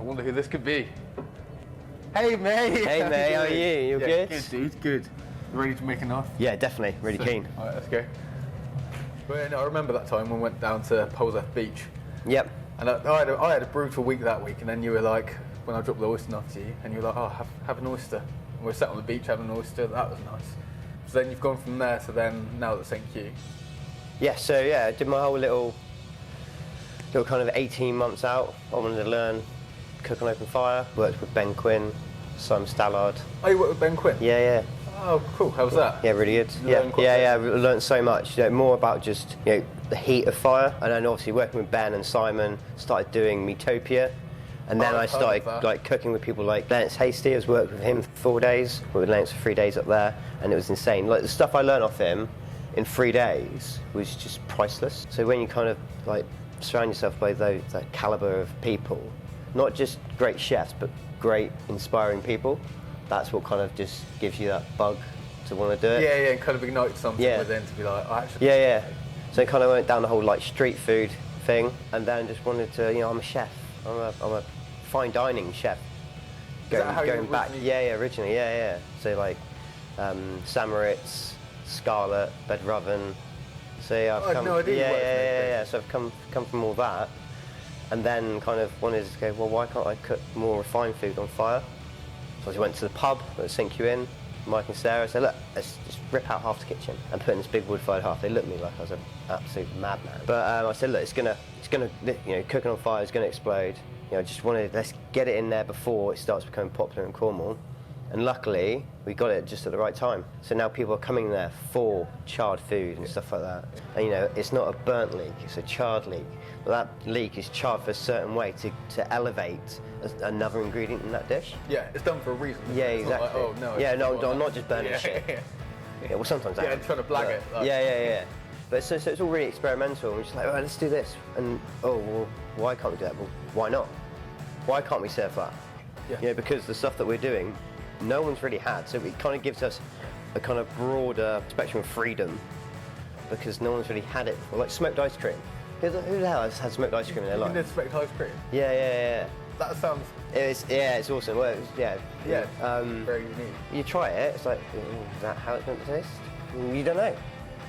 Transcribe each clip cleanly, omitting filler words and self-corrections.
I wonder who this could be. Hey, mate. Hey, mate. How are you? You good? Good, dude. Good. You ready to make a knife? Yeah, definitely. Really keen. All right, let's go. But I remember that time when we went down to Poleseth Beach. Yep. And I had a brutal week that week, and then you were like, when I dropped the oyster knife to you, and you were like, oh, have an oyster. And we were sat on the beach having an oyster. That was nice. So then you've gone from there to then now at St.Kew. Yeah, so yeah, I did my whole little kind of 18 months out. I wanted to learn cook on open fire. Worked with Ben Quinn, Simon Stallard. Oh, you worked with Ben Quinn? Yeah, yeah. Oh, cool. How was that? Yeah, really good. Yeah. I learned so much. More about just the heat of fire, and then obviously working with Ben and Simon, started doing Metopia, and then I started like cooking with people like Lance Hasty. I was working with him for 4 days. Worked with Lance for 3 days up there, and it was insane. Like the stuff I learned off him in 3 days was just priceless. So when you kind of like surround yourself by that caliber of people, not just great chefs, but great inspiring people, that's what kind of just gives you that bug to want to do it. Yeah, and kind of ignite something within to be like, oh, actually. Yeah. So I kind of went down the whole like street food thing, and then just wanted to, I'm a chef. I'm a fine dining chef. Going back. Yeah, originally, yeah. So like Samaritz, Scarlet, Bed Roven. So yeah, I've come. No idea. Yeah. So I've come from all that, and then kind of wanted to go, well, why can't I cook more refined food on fire? So I went to the pub at St.Kew Inn, Mike and Sarah said, look, let's just rip out half the kitchen and put in this big wood-fired hearth. They looked at me like I was an absolute madman. But I said, look, it's gonna, cooking on fire is gonna explode. I just wanted, let's get it in there before it starts becoming popular in Cornwall. And luckily, we got it just at the right time. So now people are coming there for charred food and stuff like that. And it's not a burnt leek, it's a charred leek. But that leek is charred for a certain way to elevate another ingredient in that dish. Yeah, it's done for a reason. Yeah, exactly. Like, oh, no. Yeah, no, I'm not just burning shit. Yeah, well, sometimes I am. Trying to blag it. Like. Yeah. But so it's all really experimental. We're just like, let's do this. And, well, why can't we do that? Well, why not? Why can't we serve that? Yeah. Because the stuff that we're doing, no one's really had. So it kind of gives us a kind of broader spectrum of freedom because no one's really had it before. Like smoked ice cream. Who the hell has had smoked ice cream in their life? You did smoked ice cream? Yeah. That sounds... It's awesome. Well, very unique. You try it, it's like, is that how it's meant to taste? You don't know.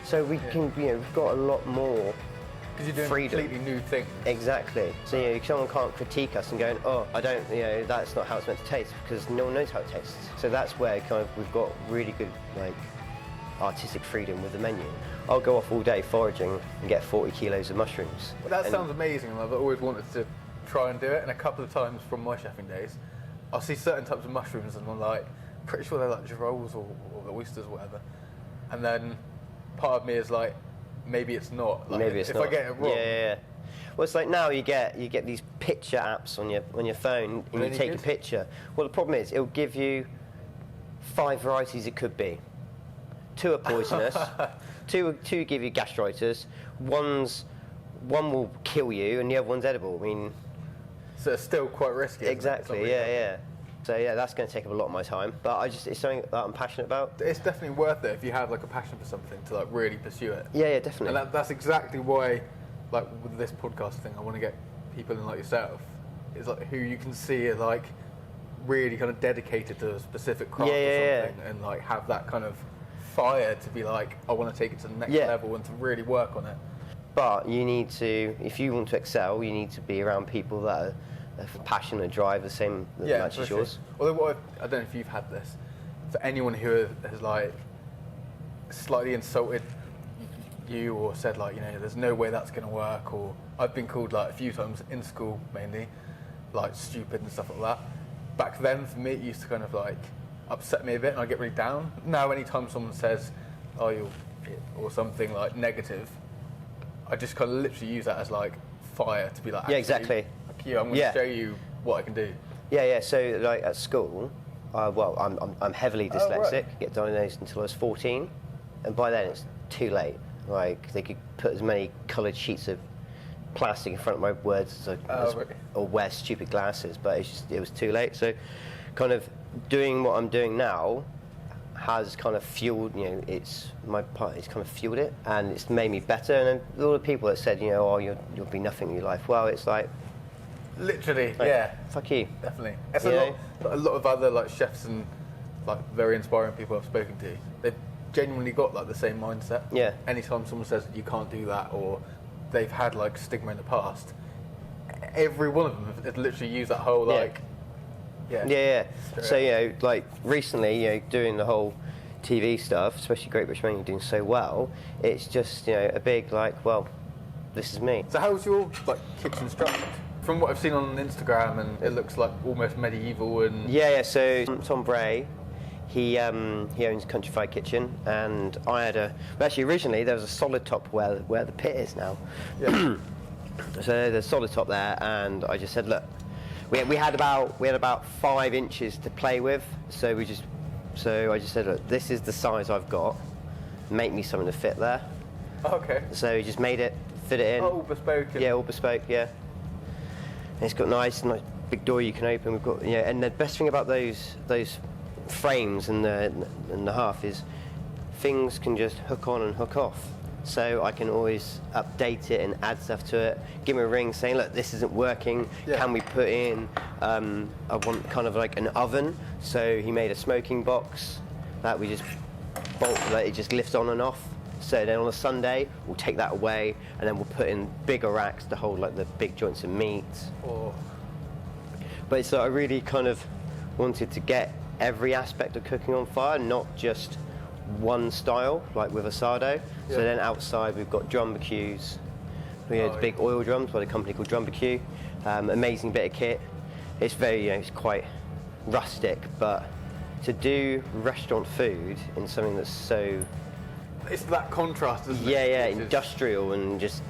So we can, we've got a lot more because you're doing freedom. A completely new thing. Exactly. So someone can't critique us and going, oh, I don't, that's not how it's meant to taste because no one knows how it tastes. So that's where kind of we've got really good like artistic freedom with the menu. I'll go off all day foraging and get 40 kilos of mushrooms. That sounds amazing. I've always wanted to try and do it, and a couple of times from my chefing days, I'll see certain types of mushrooms and I'm like, pretty sure they're like girolles or oysters or whatever. And then part of me is like, maybe it's not. Like, maybe it's if not. I get it wrong. Yeah. Well, it's like now you get these picture apps on your phone, and you take a picture. Well, the problem is it'll give you 5 varieties it could be. 2 are poisonous. two give you gastritis. One will kill you, and the other one's edible. I mean, so it's still quite risky. Exactly. Yeah. So yeah, that's going to take up a lot of my time. But it's something that I'm passionate about. It's definitely worth it if you have like a passion for something to like really pursue it. Yeah, definitely. And that's exactly why, like with this podcast thing, I want to get people in like yourself. It's like who you can see are like really kind of dedicated to a specific craft or something, and like have that kind of fire to be like, I want to take it to the next level and to really work on it. But you need to, if you want to excel, you need to be around people that are passionate, drive the same much as yours. Although I don't know if you've had this, for anyone who has like slightly insulted you or said like, there's no way that's going to work, or I've been called like a few times in school mainly, like stupid and stuff like that. Back then for me it used to kind of like upset me a bit and I get really down. Now anytime someone says, oh, you're or something like negative, I just kind of literally use that as like fire to be like, exactly. I'm going to show you what I can do. Yeah. So like at school, I'm heavily dyslexic. Get diagnosed until I was 14, and by then it's too late. Like they could put as many coloured sheets of plastic in front of my words or wear stupid glasses, but it was too late. So, kind of doing what I'm doing now has kind of fueled, it's kind of fueled it, and it's made me better. And then all the people that said, oh, you'll be nothing in your life. Well, it's like, Literally, Like, yeah, fuck you. definitely. It's Yeah. a lot of other like chefs and like very inspiring people I've spoken to. They've genuinely got like the same mindset. Yeah. Anytime someone says you can't do that, or they've had like stigma in the past, every one of them has literally used that whole like, Yeah. So, you know, like recently, you know, doing the whole TV stuff, especially Great British Menu doing so well, it's just, you know, a big like, well, this is me. So how's your like kitchen structured? From what I've seen on Instagram, and it looks like almost medieval and Yeah. So Tom Bray, he owns Country Fried Kitchen, and I had well, actually originally there was a solid top where the pit is now. yeah. So there's a solid top there, and I just said, look, we had about 5 inches to play with, so I just said, look, this is the size I've got. Make me something to fit there. Okay. So he just made it, fit it in. Oh, all bespoke. Yeah, all bespoke. Yeah. And it's got nice big door you can open. We've got, yeah, and the best thing about those frames and the half is things can just hook on and hook off. So I can always update it and add stuff to it. Give him a ring saying, look, this isn't working. Yeah. Can we put in, I want kind of like an oven. So he made a smoking box that we just bolt, like it just lifts on and off. So then on a Sunday, we'll take that away, and then we'll put in bigger racks to hold like the big joints of meat. Or But it's like I really kind of wanted to get every aspect of cooking on fire, not just one style, like with asado. Yeah. So then outside we've got drum barbecues. We have big oil drums by a company called Drum Barbecue. Amazing bit of kit. It's very, it's quite rustic, but to do restaurant food in something that's so it's that contrast, isn't it? yeah, Which is- industrial and just,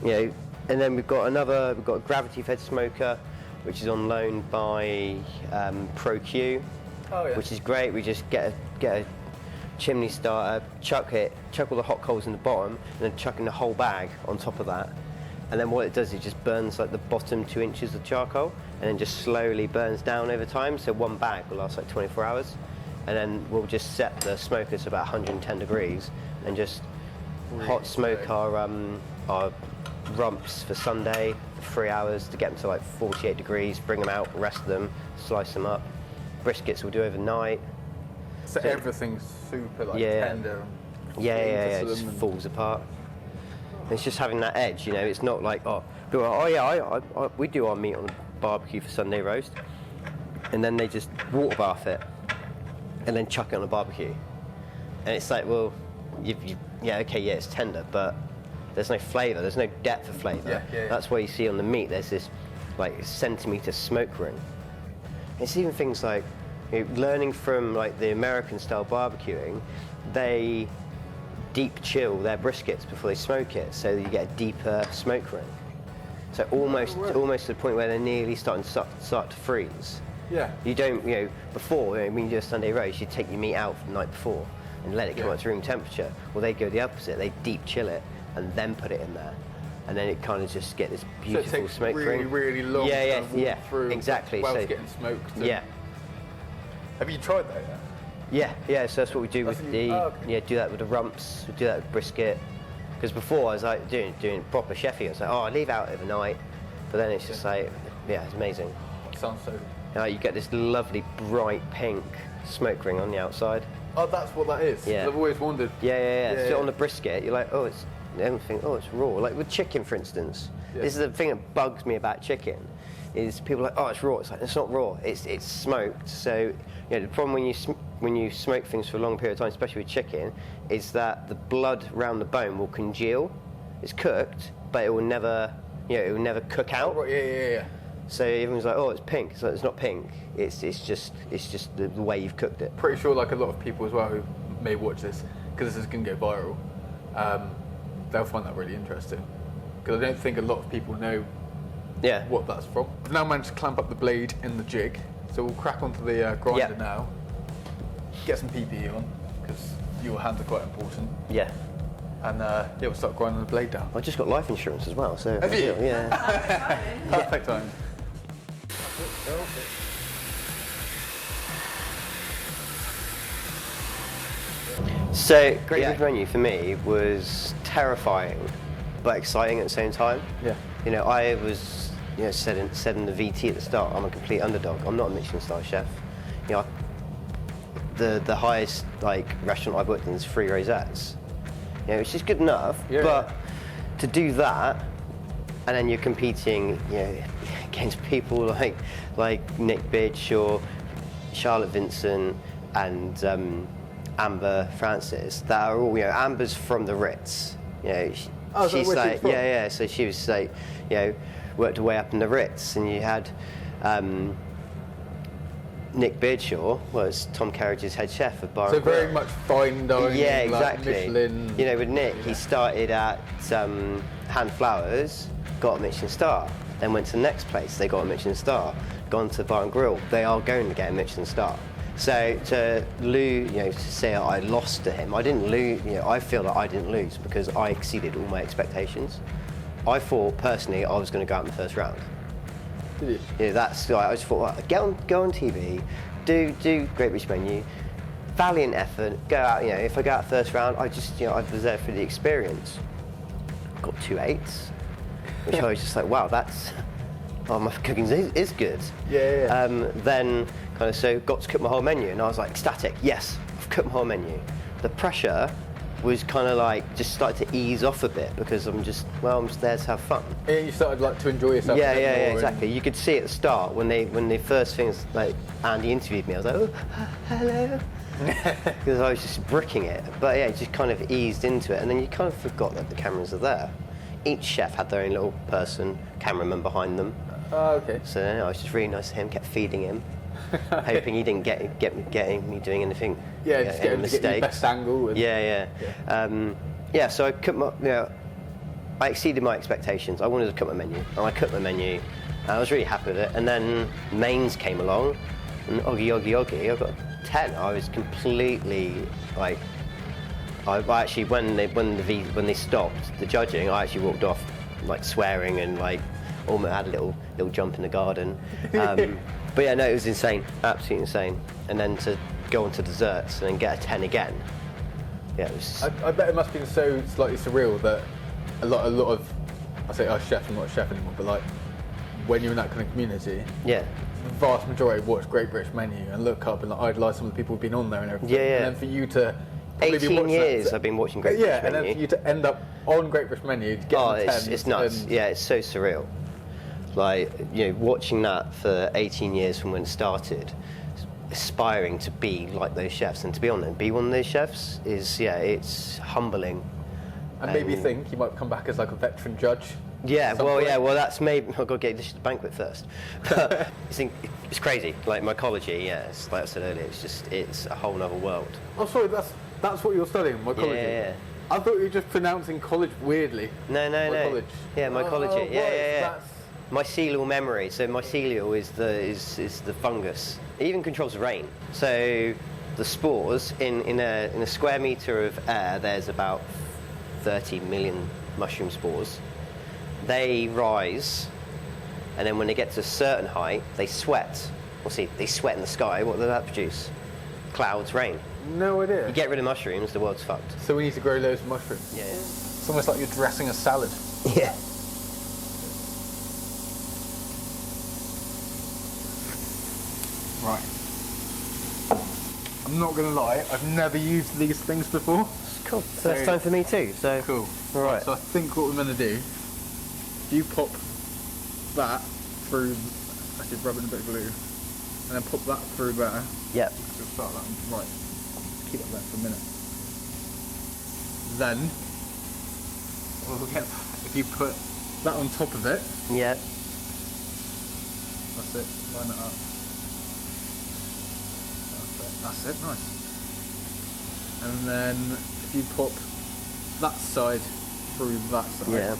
and then we've got a gravity-fed smoker, which is on loan by Q, Oh, yeah. which is great. We just get a chimney starter, chuck all the hot coals in the bottom, and then chuck in the whole bag on top of that. And then what it does is it just burns like the bottom 2 inches of charcoal, and then just slowly burns down over time. So one bag will last like 24 hours. And then we'll just set the smoker to about 110 degrees and just hot smoke our rumps for Sunday for 3 hours to get them to like 48 degrees, bring them out, rest them, slice them up. Briskets we'll do overnight. So everything's super like Yeah. tender. And Yeah, into it them just and- falls apart. And it's just having that edge, It's not like, people are, I we do our meat on a barbecue for Sunday roast, and then they just water bath it, and then chuck it on a barbecue, and it's like, well, it's tender, but there's no flavour, there's no depth of flavour. Yeah. That's why you see on the meat there's this like centimetre smoke ring. It's even things like learning from like the American style barbecuing, they deep chill their briskets before they smoke it, so that you get a deeper smoke ring. So almost to the point where they're nearly starting to start to freeze. Yeah. You don't, before, when you do a Sunday roast, you take your meat out from the night before and let it come up to room temperature. Well, they go the opposite. They deep chill it and then put it in there. And then it kind of just get this beautiful so it takes smoke really, ring. really long to walk through exactly. while So, it's getting smoked. and- yeah. Have you tried that yet? Yeah, so that's what we do That's with what the, you- oh, okay. do that with the rumps, we do that with brisket. Because before I was like doing proper chefy, I was like, I leave out overnight. But then it's just like, it's amazing. Sounds so. You get this lovely bright pink smoke ring on the outside. Oh, that's what that is. 'Cause Yeah. I've always wondered. Yeah. So on the brisket, you're like, everyone think, it's raw. Like with chicken, for instance. Yeah. This is the thing that bugs me about chicken, is people are like, it's raw. It's like, it's not raw. It's smoked. So, the problem when you smoke things for a long period of time, especially with chicken, is that the blood around the bone will congeal. It's cooked, but it will never, it will never cook out. Oh, right, yeah. So everyone's like, it's pink. It's like, it's not pink. It's just the way you've cooked it. Pretty sure like a lot of people as well who may watch this, because this is going to go viral, they'll find that really interesting. Because I don't think a lot of people know Yeah. what that's from. I've now managed to clamp up the blade in the jig, so we'll crack onto the grinder Yep. now. Get some PPE on, because your hands are quite important. Yeah. And we'll start grinding the blade down. I just got life insurance as well, so. Have you? Yeah. Perfect time. So, Great British Menu for me was terrifying, but exciting at the same time. Yeah. I was said in the VT at the start, I'm a complete underdog. I'm not a Michelin star chef. You know, the highest like restaurant I've worked in is 3 rosettes. You know, which is good enough, but to do that, and then you're competing, you know, against people like Nick Bidge or Charlotte Vincent and Amber Francis, that are all, you know, Amber's from the Ritz. You know, she's like, so she was like, you know, worked her way up in the Ritz, and you had Nick Beardshaw was Tom Kerridge's head chef at Bar. So very much fine dining. Yeah, exactly. Like Michelin. You know, with Nick, he started at Hand Flowers, got a Michelin star, then went to the next place, they got a Michelin star, gone to Bar and Grill, they are going to get a Michelin star. So to lose, you know, to say I lost to him, I didn't lose. You know, I feel that I didn't lose because I exceeded all my expectations. I thought personally I was going to go out in the first round. Did you? Yeah, that's like, I just thought, well, go on TV, do Great British Menu, valiant effort, go out. You know, if I go out first round, I just, you know, I was there for the experience. Got 2 8s, which I was just like, wow, that's. Oh, my cooking is good. Yeah. Then kind of so got to cook my whole menu, and I was like ecstatic. Yes, I've cooked my whole menu. The pressure was kind of like just started to ease off a bit because I'm just there to have fun. And you started like to enjoy yourself. Yeah, exactly. You could see at the start when they first things like Andy interviewed me, I was like, oh, hello, because I was just bricking it. But yeah, it just kind of eased into it, and then you kind of forgot that the cameras are there. Each chef had their own little cameraman behind them. Oh, okay. So you know, I was just really nice to him, kept feeding him, hoping he didn't get me doing anything. Yeah, just get him to get your best angle. Yeah. So I cooked I exceeded my expectations. I wanted to cook my menu, and I cooked my menu, and I was really happy with it. And then mains came along, and Oggy, I got 10. I was completely like. I actually when they stopped the judging, I actually walked off like swearing and like almost had a little jump in the garden. But yeah, no, it was insane, absolutely insane. And then to go on to desserts and then get a 10 again. Yeah, it was. I bet it must have been so slightly surreal that a lot of I say chef, I'm not a chef anymore, but like when you're in that kind of community, yeah, the vast majority watch Great British Menu and look up and like, idolise some of the people who've been on there and everything. Yeah. And then for you to 18 years I've been watching Great British Menu. Yeah, and then for you to end up on Great British Menu, to get it's nuts. Yeah, it's so surreal. Like, you know, watching that for 18 years from when it started, aspiring to be like those chefs and to be one of those chefs is, it's humbling. And maybe you think you might come back as like a veteran judge. Yeah, well, that's maybe. I've got to get this to the banquet first. It's crazy. Like mycology, it's, like I said earlier, it's a whole other world. Oh, sorry, that's what you're studying, mycology. Yeah. I thought you were just pronouncing college weirdly. No. Mycology. Yeah, mycology. Yeah. That's... Mycelial memory. So mycelial is the fungus. It even controls rain. So the spores in a square meter of air, there's about 30 million mushroom spores. They rise, and then when they get to a certain height, they sweat. They sweat in the sky. What does that produce? Clouds, rain. No idea. You get rid of mushrooms, the world's fucked. So we need to grow loads of mushrooms. Yeah. It's almost like you're dressing a salad. Yeah. Right. I'm not going to lie, I've never used these things before. Cool. First time for me too. So cool. All right. So I think what we're going to do, you pop that through, actually rub in a bit of glue, and then pop that through there. Yep. So start that one. Right. Keep it there for a minute. Then, if you put that on top of it. Yep. That's it. Line it up. That's it. Nice. And then if you pop that side through that side. Yeah.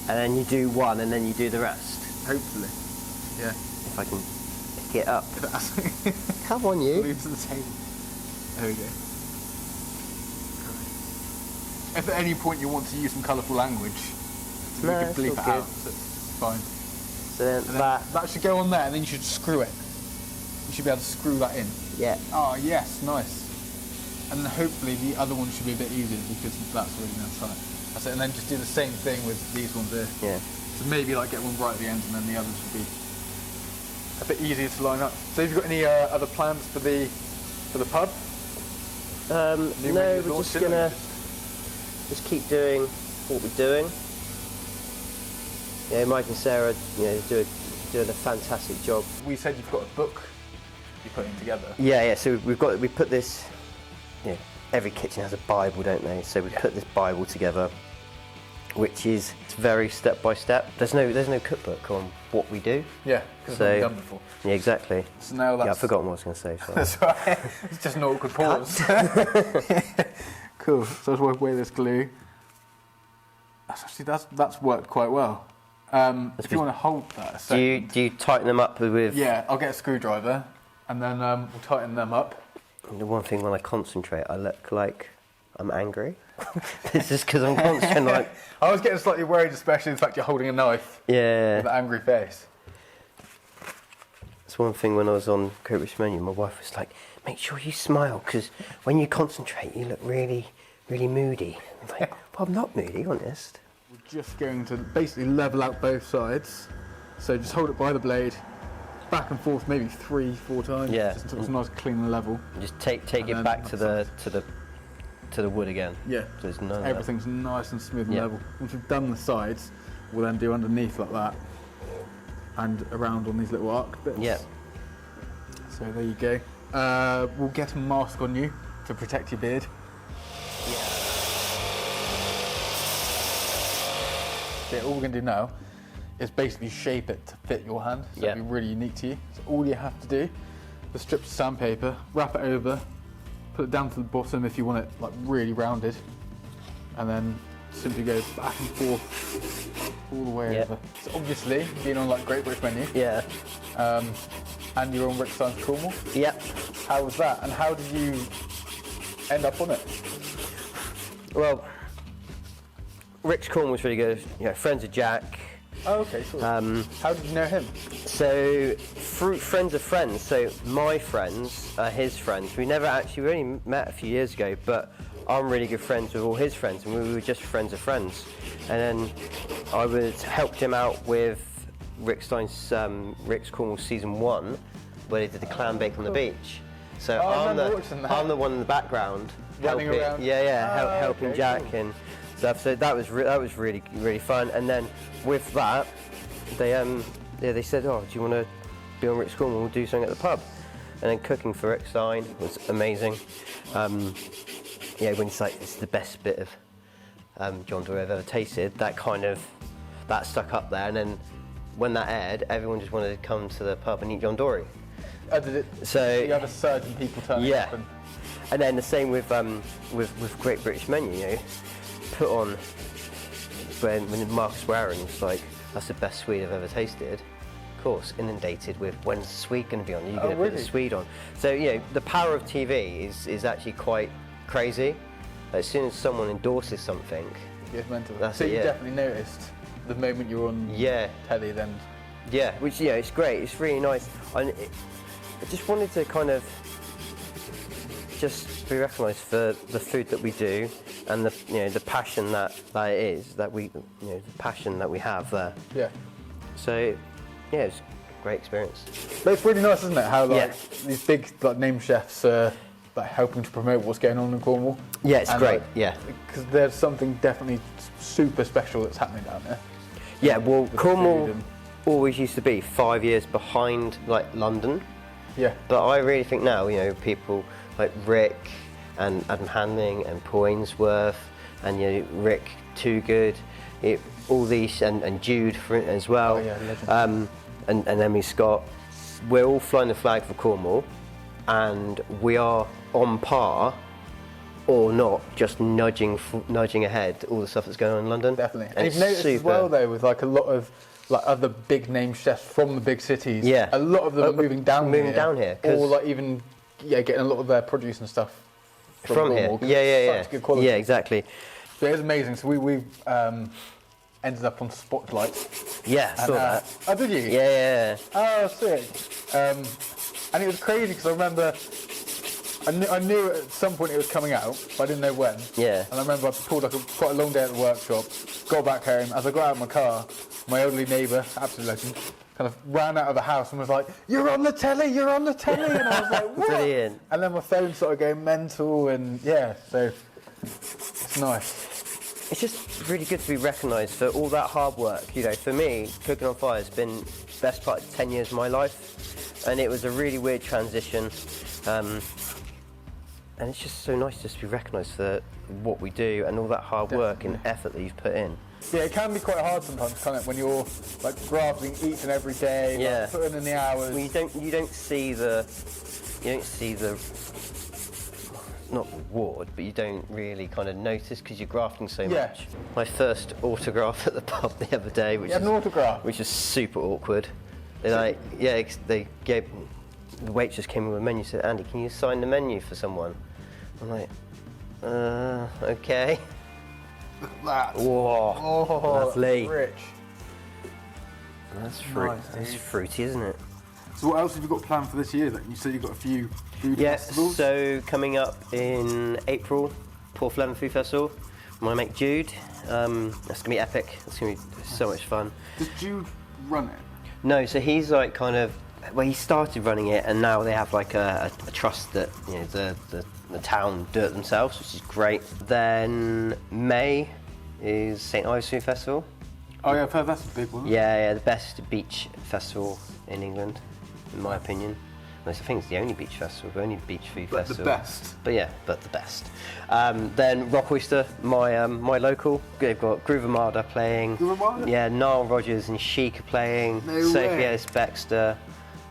And then you do one, and then you do the rest. Hopefully. Yeah. If I can pick it up. Come on, you. Move to the table. There we go. If at any point you want to use some colourful language, you can bleep it out. So it's fine. So then that should go on there, and then you should screw it. You should be able to screw that in. Yeah. Oh yes, nice. And then hopefully the other one should be a bit easier because that's really nice. That's it. And then just do the same thing with these ones here. Yeah. So maybe like get one right at the end, and then the others would be a bit easier to line up. So have you got any other plans for the pub? No, we're just gonna just keep doing what we're doing. Yeah, Mike and Sarah, doing a fantastic job. We said you've got a book you're putting together. Yeah. So we put this. Every kitchen has a Bible, don't they? So we put this Bible together, which is very step by step. There's no cookbook on what we do. Yeah, because it's not been done before. Yeah, exactly. So now that's... Yeah, I've forgotten what I was going to say. Sorry. That's right. It's just an awkward pause. Cool. So let's work away this glue. That's worked quite well. If you want to hold that a second. Do you tighten them up with? Yeah, I'll get a screwdriver, and then we'll tighten them up. The one thing when I concentrate, I look like I'm angry. This is because I'm concentrating. I was getting slightly worried, especially the fact you're holding a knife. Yeah. With an angry face. That's one thing when I was on Wadebridge menu. My wife was like, "Make sure you smile, because when you concentrate, you look really, really moody." I'm like, "Well, I'm not moody, honest." We're just going to basically level out both sides. So just hold it by the blade, back and forth, maybe 3-4 times. Yeah. Just until it's nice, clean and level. Just take it back to the wood again. Yeah. So there's none Everything's nice and smooth and Yeah. level. Once we've done the sides, we'll then do underneath like that, and around on these little arc bits. Yeah. So there you go. We'll get a mask on you to protect your beard. So all we're going to do now is basically shape it to fit your hand. So it'll be really unique to you. So all you have to do is strip some sandpaper, wrap it over, put it down to the bottom if you want it like really rounded, and then simply go back and forth all the way over. So obviously, being on like Great British Menu. Yeah. And you're on Rick Stein's Cornwall. Yep. How was that? And how did you end up on it? Well, Rick's Cornwall was really good. Friends of Jack. Oh, okay. Cool. How did you know him? So, through friends of friends. So, my friends are his friends. We only met a few years ago, but I'm really good friends with all his friends, and we were just friends of friends. And then I helped him out with Rick Stein's Rick's Cornwall season 1, where they did the clam bake on the beach. So I'm the one in the background running around. Helping Jack and stuff. So that was really really fun. And then with that, they said, "Oh, do you want to be on Rick's Cornwall? We'll do something at the pub." And then cooking for Rick Stein was amazing. When it's like it's the best bit of John Dory I've ever tasted. That stuck up there, and then when that aired, everyone just wanted to come to the pub and eat John Dory. Did it? So you had a surge in people turning up. And then the same with Great British Menu. Put on when Marcus Warren was like, "That's the best Swede I've ever tasted." Of course, inundated with when's the Swede going to be on? You're going to put the Swede on. So the power of TV is actually quite crazy. As soon as someone endorses something, it's mental. That's so it, you definitely noticed the moment you're on telly then. Yeah, which it's great. It's really nice. I just wanted to kind of just be recognised for the food that we do and the passion that it is that we the passion that we have there. Yeah. So it's a great experience. But it's really nice, isn't it? How these big name chefs are helping to promote what's going on in Cornwall. Yeah, it's great. Because there's something definitely super special that's happening down there. Yeah, well, Cornwall always used to be 5 years behind London. Yeah. But I really think now, people like Rick and Adam Handling and Paul Ainsworth and Rick Toogood, all these and Jude as well. Oh, yeah, legend. And Emily Scott. We're all flying the flag for Cornwall, and we are on par or not, just nudging ahead all the stuff that's going on in London. Definitely. And you've noticed as well though, with a lot of other big name chefs from the big cities. Yeah. A lot of them are moving down here. Or even getting a lot of their produce and stuff from here. Cornwall, Yeah. Such good quality. Yeah, exactly. So it was amazing. So we ended up on Spotlight. Yeah, saw that. Oh, did you? Yeah. Oh, sick. And it was crazy because I remember I knew at some point it was coming out, but I didn't know when. Yeah. And I remember I pulled quite a long day at the workshop, got back home. As I got out of my car, my elderly neighbour, absolute legend, kind of ran out of the house and was like, "You're on the telly, you're on the telly!" And I was like, "What?" Brilliant. And then my phone started going mental, and yeah, so it's nice. It's just really good to be recognised for all that hard work. You know, for me, cooking on fire has been the best part of 10 years of my life, and it was a really weird transition. And it's just so nice just to be recognised for what we do and all that hard work and effort that you've put in. Yeah, it can be quite hard sometimes, can't it, when you're like grafting each and every day, Yeah. like, putting in the hours. Well, you don't see the not reward, but you don't really kind of notice because you're grafting so much. My first autograph at the pub the other day, which You had an autograph? which is super awkward. They they gave the waitress came with a menu, said, "Andy, can you sign the menu for someone?" I'm like, okay. Look at that. Whoa, Oh, lovely. rich. That's Nice, that's dude. fruity, isn't it? So what else have you got planned for this year then? You said you've got a few food Yeah, festivals? so coming up in April, Port Flavour Food Festival, my mate Jude. That's going to be epic. It's going to be so much fun. Does Jude run it? No, so he's like kind of, well, he started running it and now they have like a trust that, you know, the town do it themselves, which is great. Then May is St. Ives Food Festival. Oh yeah, I've heard that's a big one. Yeah, the best beach festival in England, in my opinion. I think it's the only beach festival, the only beach food But festival. the best. But yeah, but the best. Then Rock Oyster, my local. They've got Groove Armada playing. Groove Armada? Yeah, Nile Rodgers and Chic are playing. No Sophie way. Ellis Bextor.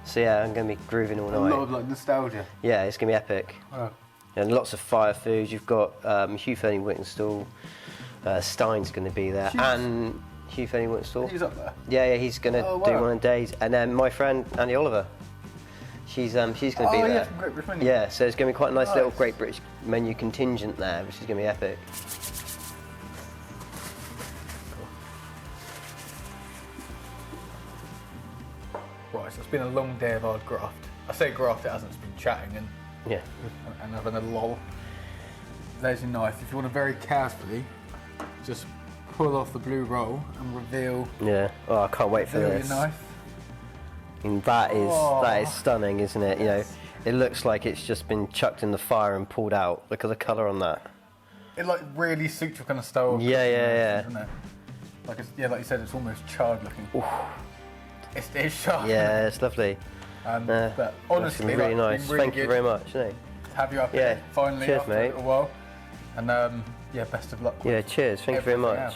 So yeah, I'm going to be grooving all A night. lot of like nostalgia. Yeah, it's going to be epic. Wow. And lots of fire foods. You've got Hugh Fernie Whittenstall. Stein's going to be there. Hugh's- And Hugh Fernie Whittenstall. He's up there. Yeah, he's going to Oh, do wow. one of the days. And then my friend Andy Oliver. She's going to be Oh there. yeah, from Great British Menu. Yeah, so it's going to be quite a nice little Nice. Great British Menu contingent there, which is going to be epic. Right, so it's been a long day of hard graft. I say graft, it hasn't, it's been chatting Yeah. and having a lol. There's your knife. If you want to very carefully, just pull off the blue roll and reveal, Yeah. Oh, I can't wait for reveal your this. knife. And that Oh. is stunning, isn't it? You know, Yes. it looks like it's just been chucked in the fire and pulled out. Look at the colour on that. It like really suits your kind of style. of Yeah, cooking, yeah, yeah. Isn't it? Like it's, yeah, like you said, it's almost charred looking. It's sharp. Yeah, it's lovely. But That's honestly, been really like, nice. it's been really Thank you good very much. You know. to have you up Yeah, here finally cheers, after mate. a little while. And yeah, best of luck. Yeah, with cheers. Thank you very everything much. else.